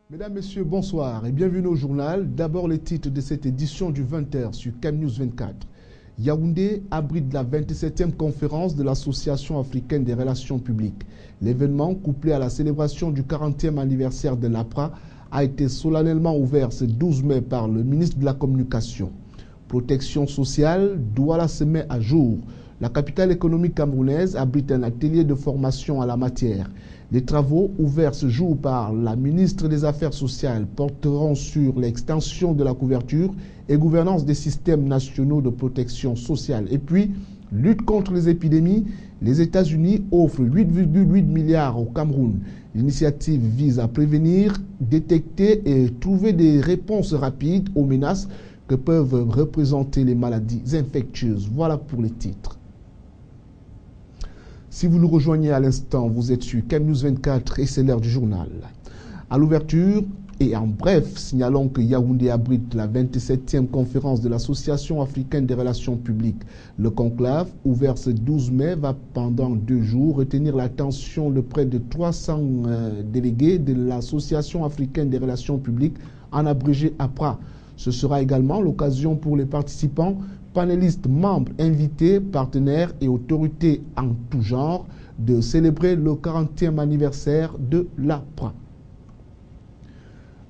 Mesdames, Messieurs, bonsoir et bienvenue au journal. D'abord les titres de cette édition du 20h sur CamNews 24. Yaoundé abrite la 27e conférence de l'Association africaine des relations publiques. L'événement, couplé à la célébration du 40e anniversaire de l'APRA, a été solennellement ouvert ce 12 mai par le ministre de la Communication. Protection sociale, Douala se met à jour. La capitale économique camerounaise abrite un atelier de formation à la matière. Les travaux ouverts ce jour par la ministre des Affaires sociales porteront sur l'extension de la couverture et gouvernance des systèmes nationaux de protection sociale. Et puis, lutte contre les épidémies, les États-Unis offrent 8,8 milliards au Cameroun. L'initiative vise à prévenir, détecter et trouver des réponses rapides aux menaces que peuvent représenter les maladies infectieuses. Voilà pour les titres. Si vous nous rejoignez à l'instant, vous êtes sur CamNews 24 et c'est l'heure du journal. À l'ouverture et en bref, signalons que Yaoundé abrite la 27e conférence de l'Association africaine des relations publiques. Le conclave, ouvert ce 12 mai, va pendant 2 jours retenir l'attention de près de 300 délégués de l'Association africaine des relations publiques, en abrégé APRA. Ce sera également l'occasion pour les participants, panélistes, membres, invités, partenaires et autorités en tout genre de célébrer le 40e anniversaire de l'APRA.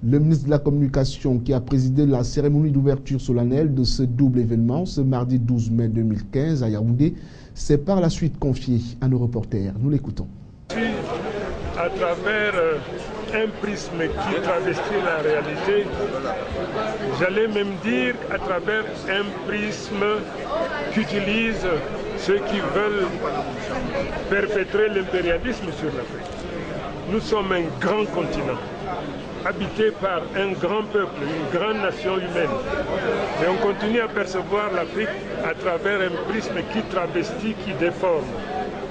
Le ministre de la Communication qui a présidé la cérémonie d'ouverture solennelle de ce double événement ce mardi 12 mai 2015 à Yaoundé s'est par la suite confié à nos reporters. Nous l'écoutons. À travers un prisme qui travestit la réalité, j'allais même dire à travers un prisme qu'utilisent ceux qui veulent perpétrer l'impérialisme sur l'Afrique. Nous sommes un grand continent, habité par un grand peuple, une grande nation humaine. Mais on continue à percevoir l'Afrique à travers un prisme qui travestit, qui déforme.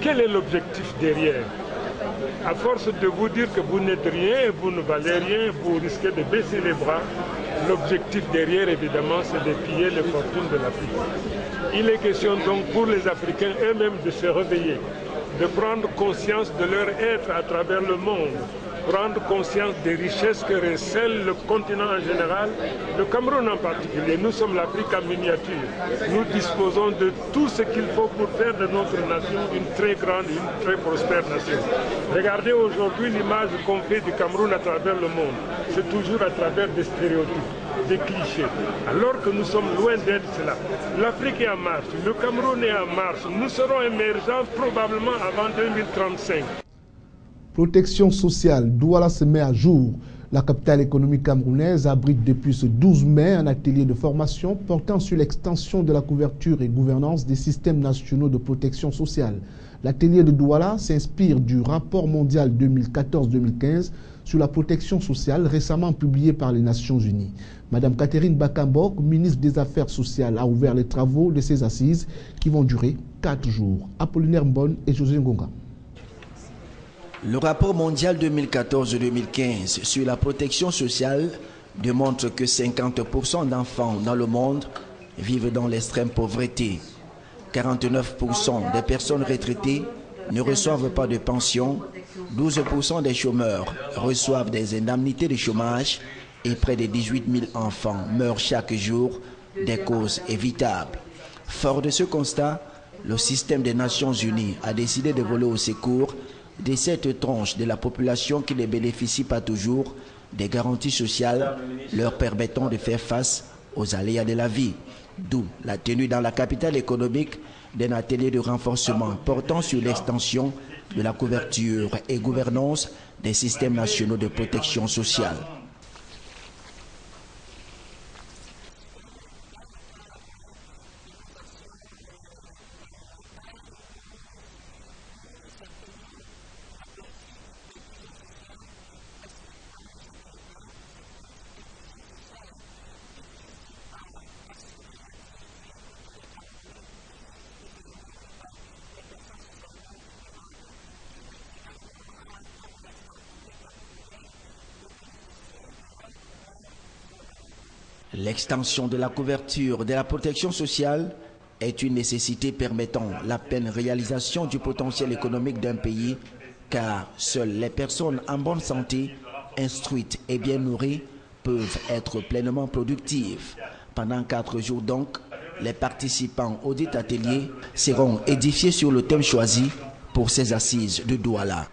Quel est l'objectif derrière ? À force de vous dire que vous n'êtes rien, vous ne valez rien, vous risquez de baisser les bras. L'objectif derrière, évidemment, c'est de piller les fortunes de l'Afrique. Il est question donc pour les Africains eux-mêmes de se réveiller, de prendre conscience de leur être à travers le monde, prendre conscience des richesses que recèle le continent en général, le Cameroun en particulier. Nous sommes l'Afrique en miniature. Nous disposons de tout ce qu'il faut pour faire de notre nation une très grande, une très prospère nation. Regardez aujourd'hui l'image qu'on fait du Cameroun à travers le monde. C'est toujours à travers des stéréotypes, des clichés. Alors que nous sommes loin d'être cela. L'Afrique est en marche, le Cameroun est en marche. Nous serons émergents probablement avant 2035. Protection sociale, Douala se met à jour. La capitale économique camerounaise abrite depuis ce 12 mai un atelier de formation portant sur l'extension de la couverture et gouvernance des systèmes nationaux de protection sociale. L'atelier de Douala s'inspire du rapport mondial 2014-2015 sur la protection sociale récemment publié par les Nations Unies. Madame Catherine Bakambok, ministre des Affaires sociales, a ouvert les travaux de ces assises qui vont durer 4 jours. Apollinaire Mbonne et José Ngonga. Le rapport mondial 2014-2015 sur la protection sociale démontre que 50% d'enfants dans le monde vivent dans l'extrême pauvreté. 49% des personnes retraitées ne reçoivent pas de pension, 12% des chômeurs reçoivent des indemnités de chômage et près de 18 000 enfants meurent chaque jour des causes évitables. Fort de ce constat, le système des Nations Unies a décidé de voler au secours de cette tranche de la population qui ne bénéficie pas toujours des garanties sociales leur permettant de faire face aux aléas de la vie. D'où la tenue dans la capitale économique d'un atelier de renforcement portant sur l'extension de la couverture et gouvernance des systèmes nationaux de protection sociale. L'extension de la couverture de la protection sociale est une nécessité permettant la pleine réalisation du potentiel économique d'un pays, car seules les personnes en bonne santé instruites et bien nourries peuvent être pleinement productives. Pendant 4 jours donc, les participants au dit atelier seront édifiés sur le thème choisi pour ces assises de Douala.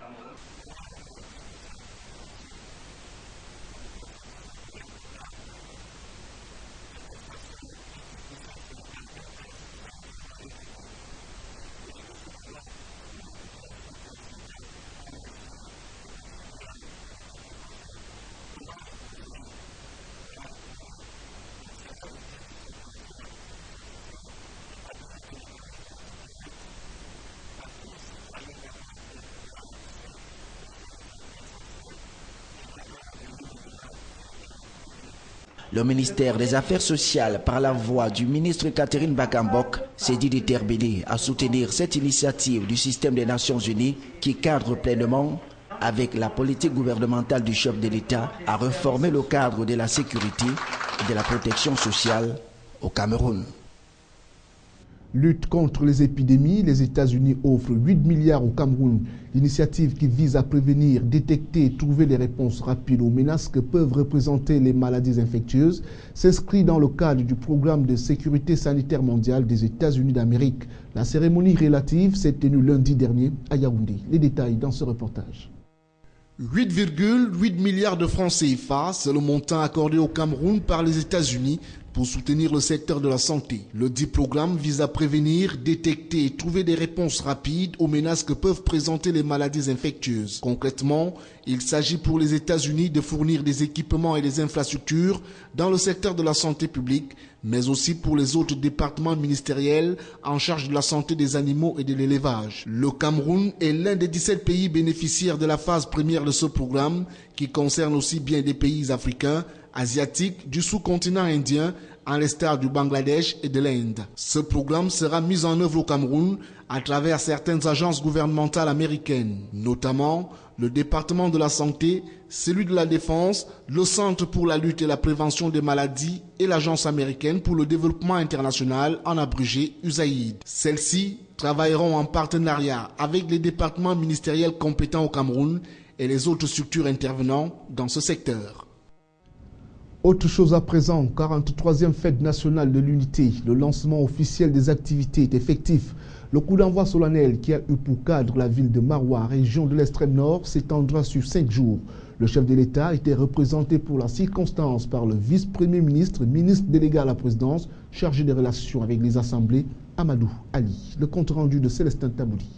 Le ministère des Affaires sociales, par la voix du ministre Catherine Bakambok, s'est dit déterminé à soutenir cette initiative du système des Nations Unies qui cadre pleinement avec la politique gouvernementale du chef de l'État à réformer le cadre de la sécurité et de la protection sociale au Cameroun. Lutte contre les épidémies, les États-Unis offrent 8 milliards au Cameroun. L'initiative qui vise à prévenir, détecter et trouver les réponses rapides aux menaces que peuvent représenter les maladies infectieuses s'inscrit dans le cadre du programme de sécurité sanitaire mondiale des États-Unis d'Amérique. La cérémonie relative s'est tenue lundi dernier à Yaoundé. Les détails dans ce reportage. 8,8 milliards de francs CFA, c'est le montant accordé au Cameroun par les États-Unis pour soutenir le secteur de la santé. Le dit programme vise à prévenir, détecter et trouver des réponses rapides aux menaces que peuvent présenter les maladies infectieuses. Concrètement, il s'agit pour les États-Unis de fournir des équipements et des infrastructures dans le secteur de la santé publique, mais aussi pour les autres départements ministériels en charge de la santé des animaux et de l'élevage. Le Cameroun est l'un des 17 pays bénéficiaires de la phase première de ce programme qui concerne aussi bien des pays africains, asiatiques, du sous-continent indien, à l'instar du Bangladesh et de l'Inde. Ce programme sera mis en œuvre au Cameroun à travers certaines agences gouvernementales américaines, notamment le département de la santé, celui de la défense, le Centre pour la lutte et la prévention des maladies et l'Agence américaine pour le développement international, en abrégé USAID. Celles-ci travailleront en partenariat avec les départements ministériels compétents au Cameroun et les autres structures intervenant dans ce secteur. Autre chose à présent, 43e fête nationale de l'unité, le lancement officiel des activités est effectif. Le coup d'envoi solennel qui a eu pour cadre la ville de Maroua, région de l'extrême nord, s'étendra sur 5 jours. Le chef de l'État était représenté pour la circonstance par le vice-premier ministre, ministre délégué à la présidence, chargé des relations avec les assemblées, Amadou Ali. Le compte rendu de Célestin Tabouli.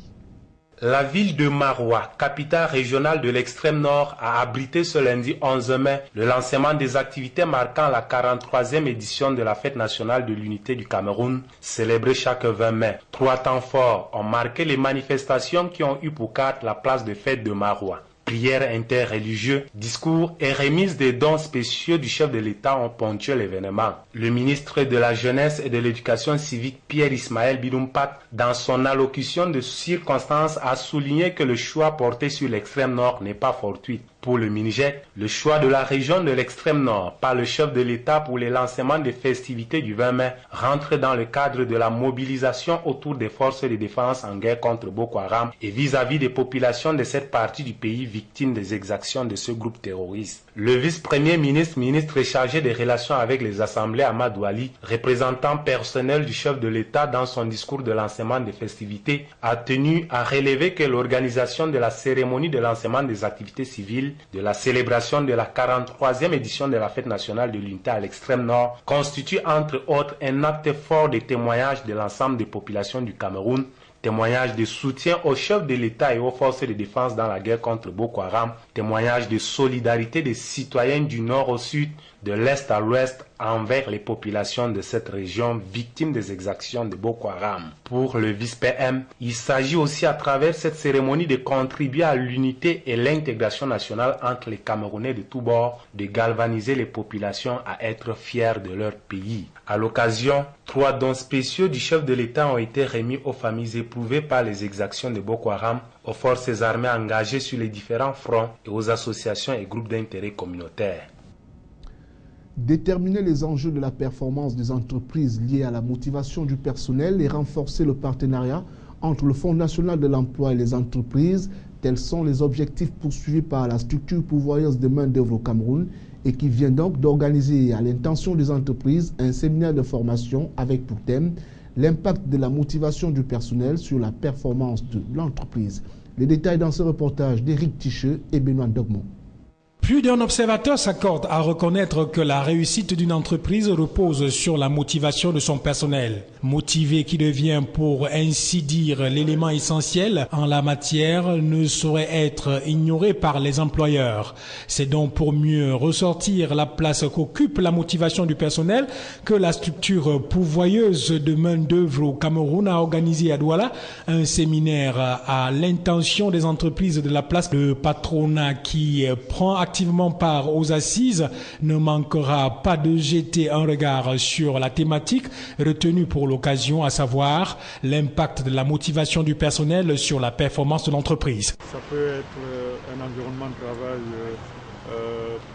La ville de Maroua, capitale régionale de l'extrême nord, a abrité ce lundi 11 mai le lancement des activités marquant la 43e édition de la fête nationale de l'unité du Cameroun, célébrée chaque 20 mai. 3 temps forts ont marqué les manifestations qui ont eu pour cadre la place de fête de Maroua. Prières interreligieuses, discours et remise des dons spéciaux du chef de l'État ont ponctué l'événement. Le ministre de la Jeunesse et de l'Éducation civique, Pierre Ismaël Bidoumpat, dans son allocution de circonstance, a souligné que le choix porté sur l'extrême nord n'est pas fortuit. Pour le MINIJEC, le choix de la région de l'extrême nord par le chef de l'État pour les lancements des festivités du 20 mai rentre dans le cadre de la mobilisation autour des forces de défense en guerre contre Boko Haram et vis-à-vis des populations de cette partie du pays victimes des exactions de ce groupe terroriste. Le vice-premier ministre, ministre chargé des relations avec les assemblées, Amadou Ali, représentant personnel du chef de l'État dans son discours de lancement des festivités, a tenu à relever que l'organisation de la cérémonie de lancement des activités civiles de la célébration de la 43e édition de la fête nationale de l'unité à l'extrême nord constitue entre autres un acte fort de témoignage de l'ensemble des populations du Cameroun, témoignage de soutien au chef de l'État et aux forces de défense dans la guerre contre Boko Haram, témoignage de solidarité des citoyens du nord au sud, de l'est à l'ouest envers les populations de cette région victimes des exactions de Boko Haram. Pour le vice-PM, il s'agit aussi à travers cette cérémonie de contribuer à l'unité et l'intégration nationale entre les Camerounais de tous bords, de galvaniser les populations à être fiers de leur pays. À l'occasion, 3 dons spéciaux du chef de l'État ont été remis aux familles éprouvées par les exactions de Boko Haram, aux forces armées engagées sur les différents fronts et aux associations et groupes d'intérêt communautaires. Déterminer les enjeux de la performance des entreprises liés à la motivation du personnel et renforcer le partenariat entre le Fonds national de l'emploi et les entreprises, Tels sont les objectifs poursuivis par la structure pourvoyeuse de main-d'œuvre au Cameroun et qui vient donc d'organiser à l'intention des entreprises un séminaire de formation avec pour thème l'impact de la motivation du personnel sur la performance de l'entreprise. Les détails dans ce reportage d'Éric Ticheux et Benoît Dogmont. Plus d'un observateur s'accorde à reconnaître que la réussite d'une entreprise repose sur la motivation de son personnel. Motivé qui devient, pour ainsi dire, l'élément essentiel en la matière, ne saurait être ignoré par les employeurs. C'est donc pour mieux ressortir la place qu'occupe la motivation du personnel que la structure pourvoyeuse de main-d'œuvre au Cameroun a organisé à Douala un séminaire à l'intention des entreprises de la place. Le patronat qui prend activement part aux assises ne manquera pas de jeter un regard sur la thématique retenue pour l'occasion, à savoir l'impact de la motivation du personnel sur la performance de l'entreprise. Ça peut être un environnement de travail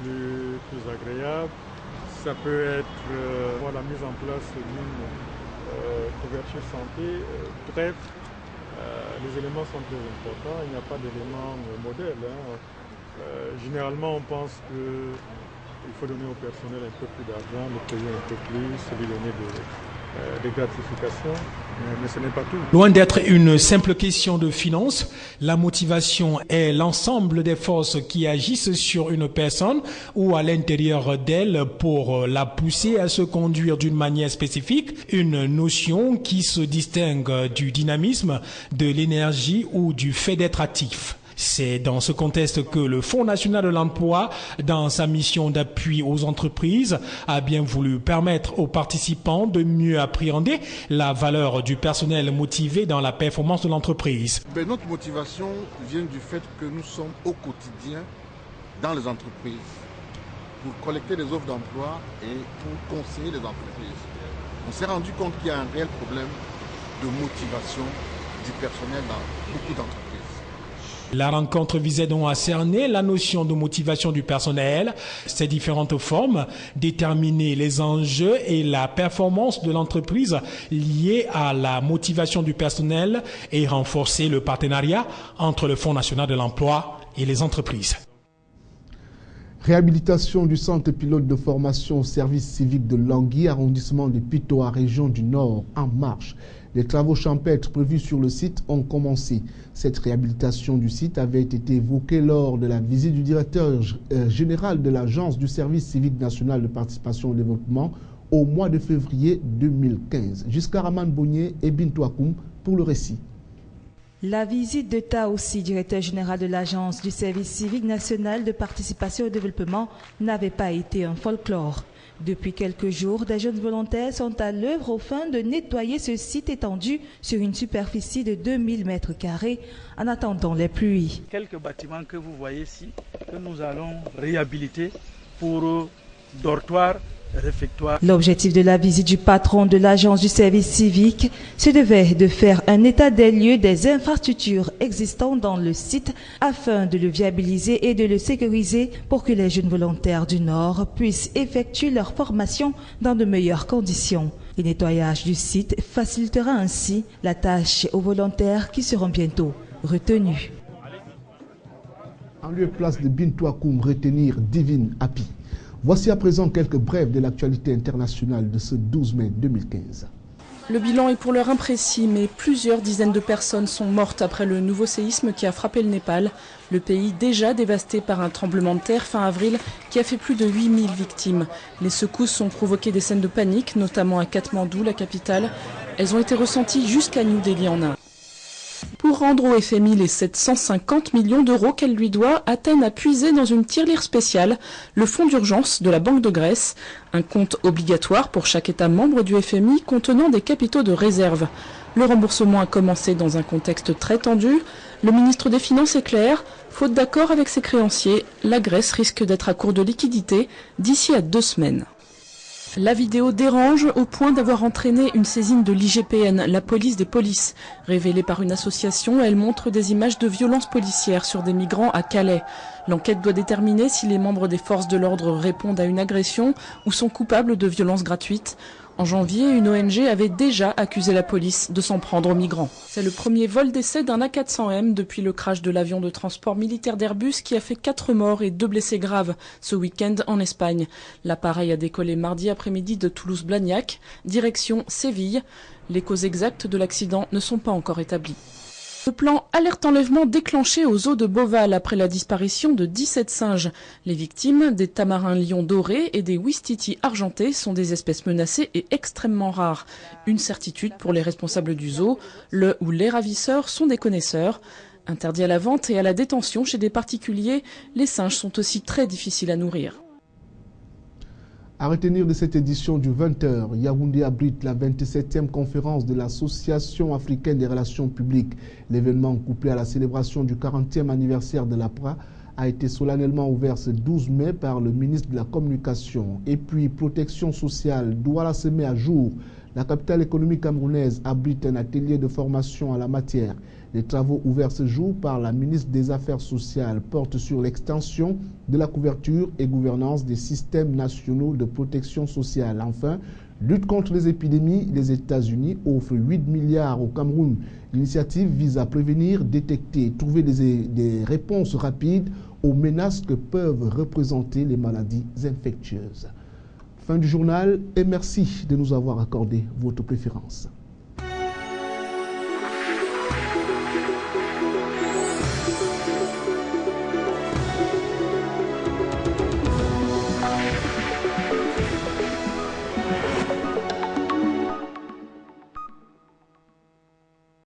plus agréable, ça peut être la mise en place d'une couverture santé. Bref, les éléments sont très importants, il n'y a pas d'éléments modèles. Généralement, on pense qu'il faut donner au personnel un peu plus d'argent, le payer un peu plus, lui donner des gratifications, mais ce n'est pas tout. Loin d'être une simple question de finances, la motivation est l'ensemble des forces qui agissent sur une personne ou à l'intérieur d'elle pour la pousser à se conduire d'une manière spécifique, une notion qui se distingue du dynamisme, de l'énergie ou du fait d'être actif. C'est dans ce contexte que le Fonds national de l'emploi, dans sa mission d'appui aux entreprises, a bien voulu permettre aux participants de mieux appréhender la valeur du personnel motivé dans la performance de l'entreprise. Notre motivation vient du fait que nous sommes au quotidien dans les entreprises pour collecter des offres d'emploi et pour conseiller les entreprises. On s'est rendu compte qu'il y a un réel problème de motivation du personnel dans beaucoup d'entreprises. La rencontre visait donc à cerner la notion de motivation du personnel, ses différentes formes, déterminer les enjeux et la performance de l'entreprise liée à la motivation du personnel et renforcer le partenariat entre le Fonds national de l'emploi et les entreprises. Réhabilitation du centre pilote de formation au service civique de Langui, arrondissement de Pitoa, région du Nord, en marche. Les travaux champêtres prévus sur le site ont commencé. Cette réhabilitation du site avait été évoquée lors de la visite du directeur général de l'Agence du service civique national de participation au développement au mois de février 2015. Jusqu'à Raman Bounier et Bintou Akoum pour le récit. La visite de Taoussi, directeur général de l'Agence du service civique national de participation au développement, n'avait pas été un folklore. Depuis quelques jours, des jeunes volontaires sont à l'œuvre au fin de nettoyer ce site étendu sur une superficie de 2000 mètres carrés en attendant les pluies. Quelques bâtiments que vous voyez ici, que nous allons réhabiliter pour dortoirs, réfectoires. L'objectif de la visite du patron de l'agence du service civique se devait de faire un état des lieux des infrastructures existantes dans le site afin de le viabiliser et de le sécuriser pour que les jeunes volontaires du Nord puissent effectuer leur formation dans de meilleures conditions. Le nettoyage du site facilitera ainsi la tâche aux volontaires qui seront bientôt retenus. En lieu et place de Bintou Akoum, retenir Divine Happy. Voici à présent quelques brèves de l'actualité internationale de ce 12 mai 2015. Le bilan est pour l'heure imprécis, mais plusieurs dizaines de personnes sont mortes après le nouveau séisme qui a frappé le Népal. Le pays déjà dévasté par un tremblement de terre fin avril qui a fait plus de 8000 victimes. Les secousses ont provoqué des scènes de panique, notamment à Katmandou, la capitale. Elles ont été ressenties jusqu'à New Delhi en Inde. Pour rendre au FMI les 750 millions d'euros qu'elle lui doit, Athènes a puisé dans une tirelire spéciale, le fonds d'urgence de la Banque de Grèce, un compte obligatoire pour chaque État membre du FMI contenant des capitaux de réserve. Le remboursement a commencé dans un contexte très tendu. Le ministre des Finances est clair, faute d'accord avec ses créanciers, la Grèce risque d'être à court de liquidités d'ici à 2 semaines. La vidéo dérange au point d'avoir entraîné une saisine de l'IGPN, la police des polices. Révélée par une association, elle montre des images de violences policières sur des migrants à Calais. L'enquête doit déterminer si les membres des forces de l'ordre répondent à une agression ou sont coupables de violences gratuites. En janvier, une ONG avait déjà accusé la police de s'en prendre aux migrants. C'est le premier vol d'essai d'un A400M depuis le crash de l'avion de transport militaire d'Airbus qui a fait 4 morts et 2 blessés graves ce week-end en Espagne. L'appareil a décollé mardi après-midi de Toulouse-Blagnac, direction Séville. Les causes exactes de l'accident ne sont pas encore établies. Le plan alerte enlèvement déclenché aux eaux de Beauval après la disparition de 17 singes. Les victimes, des tamarins lions dorés et des ouistiti argentés, sont des espèces menacées et extrêmement rares. Une certitude pour les responsables du zoo, le ou les ravisseurs sont des connaisseurs. Interdits à la vente et à la détention chez des particuliers, les singes sont aussi très difficiles à nourrir. À retenir de cette édition du 20h, Yaoundé abrite la 27e conférence de l'Association africaine des relations publiques. L'événement, couplé à la célébration du 40e anniversaire de l'APRA, a été solennellement ouvert ce 12 mai par le ministre de la Communication. Et puis, protection sociale, Douala se met à jour. La capitale économique camerounaise abrite un atelier de formation à la matière. Les travaux ouverts ce jour par la ministre des Affaires sociales portent sur l'extension de la couverture et gouvernance des systèmes nationaux de protection sociale. Enfin, lutte contre les épidémies, les États-Unis offrent 8 milliards au Cameroun. L'initiative vise à prévenir, détecter et trouver des réponses rapides aux menaces que peuvent représenter les maladies infectieuses. Fin du journal et merci de nous avoir accordé votre préférence.